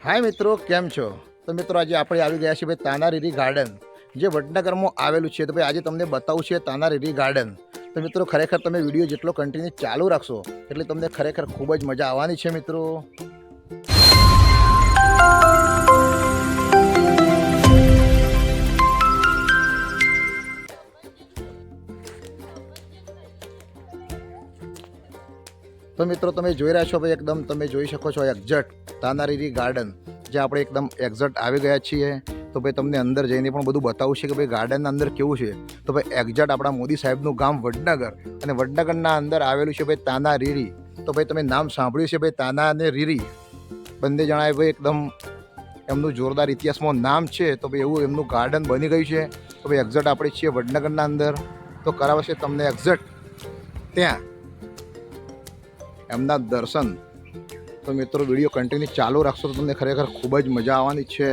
हाय मित्रों, केम छो? तो मित्रों आज આપણે આવી ગયા છીએ ભાઈ તાનારીરી ગાર્ડન, જે વડનગરમાં આવેલું છે। તો ભાઈ આજે તમને બતાવું છે તાનારીરી ગાર્ડન। તો મિત્રો ખરેખર તમે વિડીયો જેટલો કન્ટિન્યુ ચાલુ રાખશો એટલે તમને ખરેખર ખૂબ જ મજા આવવાની છે મિત્રો। तो मित्रों તમે જોઈ રહ્યા છો ભાઈ, એકદમ તમે જોઈ શકો છો એક્ઝેક્ટ તાનારીરી ગાર્ડન, જે આપણે એકદમ એક્ઝેક્ટ આવી ગયા છીએ। તો ભાઈ તમને અંદર જઈને પણ બધું બતાવું છે કે ભાઈ ગાર્ડનના અંદર કેવું છે। તો ભાઈ એક્ઝેક્ટ આપણા મોદી સાહેબનું ગામ વડનગર, અને વડનગરના અંદર આવેલું છે ભાઈ તાનારીરી। તો ભાઈ તમે નામ સાંભળ્યું છે ભાઈ તાના અને રીરી, બંને જણાએ ભાઈ એકદમ એમનું જોરદાર ઇતિહાસમાં નામ છે। તો ભાઈ એવું એમનું ગાર્ડન બની ગયું છે। તો ભાઈ એક્ઝેક્ટ આપણે છીએ વડનગરના અંદર, તો કરાવશે તમને એક્ઝેક્ટ ત્યાં એમના દર્શન। તો મિત્રો વિડીયો કન્ટિન્યુ ચાલુ રાખશો તો તમને ખરેખર ખૂબ જ મજા આવવાની છે।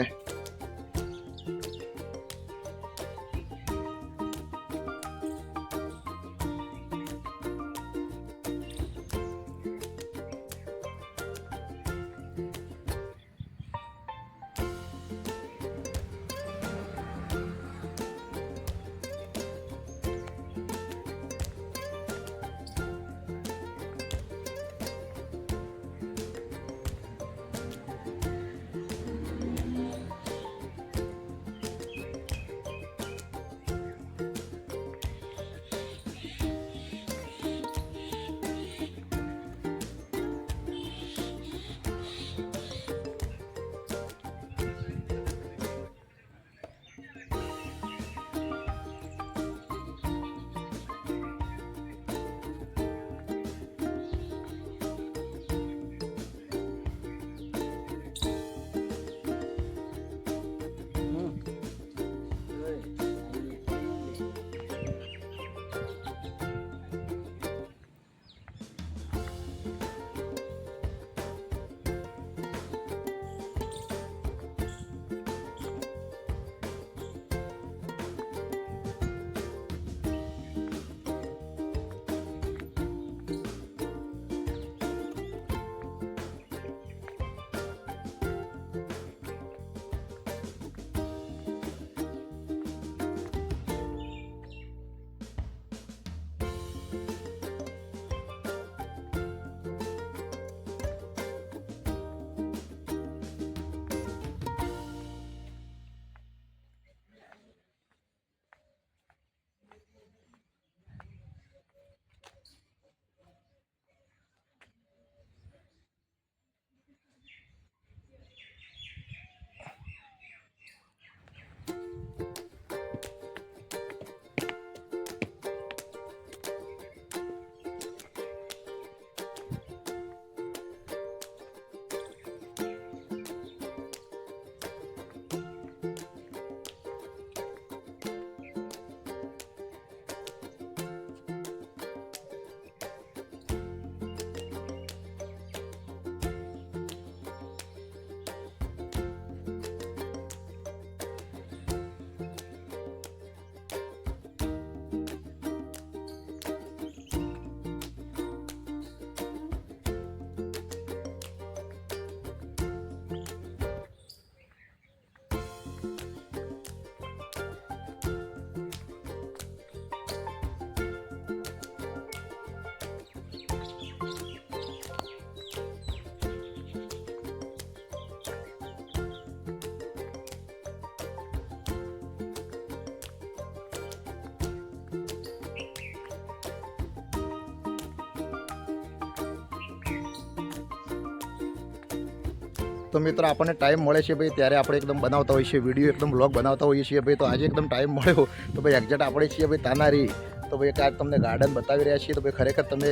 તો મિત્રો આપણને ટાઈમ મળે છે ભાઈ ત્યારે આપણે એકદમ બનાવતા હોઈએ છીએ વિડીયો, એકદમ બ્લોગ બનાવતા હોઈએ છીએ ભાઈ। તો આજે એકદમ ટાઈમ મળ્યો તો ભાઈ એક્ઝેક્ટ આપણે છીએ ભાઈ તાનારી। તો ભાઈ આજ તમને ગાર્ડન બતાવી રહ્યા છીએ। તો ભાઈ ખરેખર તમે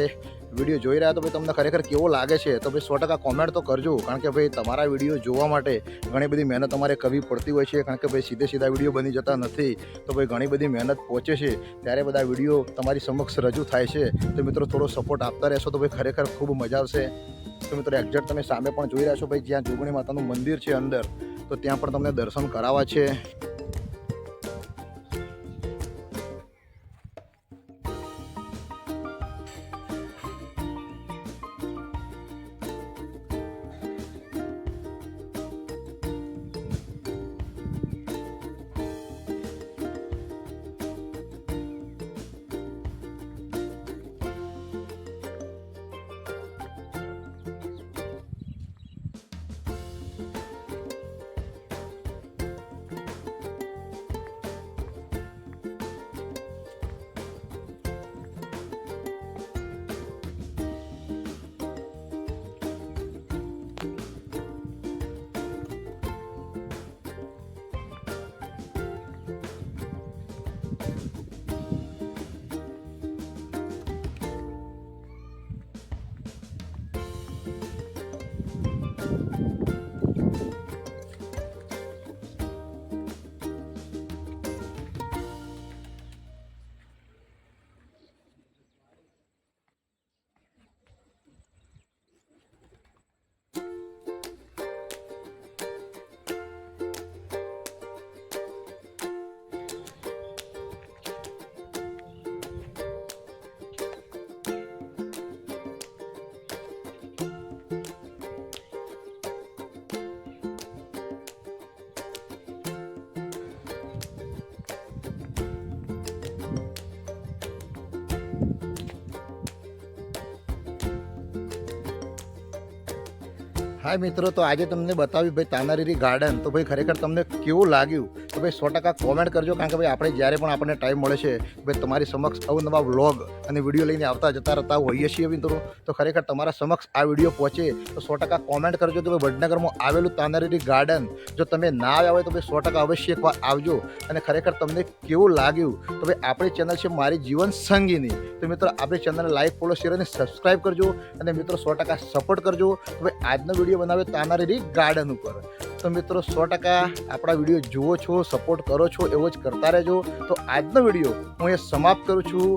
વિડીયો જોઈ રહ્યા તો ભાઈ તમને ખરેખર કેવો લાગે છે તો ભાઈ 100% કોમેન્ટ તો કરજો, કારણ કે ભાઈ તમારા વિડીયો જોવા માટે ઘણી બધી મહેનત તમારે કરવી પડતી હોય છે, કારણ કે ભાઈ સીધા વિડીયો બની જતા નથી। તો ભાઈ ઘણી બધી મહેનત પહોંચે છે ત્યારે બધા વિડીયો તમારી સમક્ષ રજૂ થાય છે। તો મિત્રો થોડો સપોર્ટ આપતા રહેશો તો ભાઈ ખરેખર ખૂબ મજા આવશે। તો મિત્રો એક્ઝેક્ટ તમે સામે પણ જોઈ રહ્યા છો ભાઈ, જ્યાં જોગણી માતાનું મંદિર છે અંદર, તો ત્યાં પણ તમને દર્શન કરાવવા છે। હા મિત્રો, તો આજે તમને બતાવ્યું ભાઈ તાનારીરી ગાર્ડન. તો ભાઈ ખરેખર તમને કેવું લાગ્યું તો ભાઈ 100% કોમેન્ટ કરજો, કારણ કે ભાઈ આપણે જ્યારે પણ આપણને ટાઈમ મળે છે ભાઈ તમારી સમક્ષ અવનવા વ્લોગ અને વિડીયો લઈને આવતા જતા રહેતા હોઈએ છીએ મિત્રો. તો ખરેખર તમારા સમક્ષ આ વિડીયો પહોંચે તો 100% કોમેન્ટ કરજો કે ભાઈ વડનગરમાં આવેલું તાનારીરી ગાર્ડન જો તમે ના આવ્યા હોય તો ભાઈ 100% અવશ્ય એકવાર આવજો. અને ખરેખર તમને કેવું લાગ્યું તો ભાઈ આપણી ચેનલ છે મારી જીવન સંગીની. તો મિત્રો આપણી ચેનલને લાઈક, ફોલો, શેર અને સબસ્ક્રાઈબ કરજો અને મિત્રો 100% સપોર્ટ કરજો. તો ભાઈ આજનો વિડીયો બનાવે તાનારીરી ગાર્ડન ઉપર. તો મિત્રો 100% આપણા વિડીયો જુઓ છો, સપોર્ટ કરો છો, એવો જ કરતા રહેજો. તો આજનો વિડીયો હું એ સમાપ્ત કરું છું.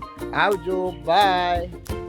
આવજો, બાય.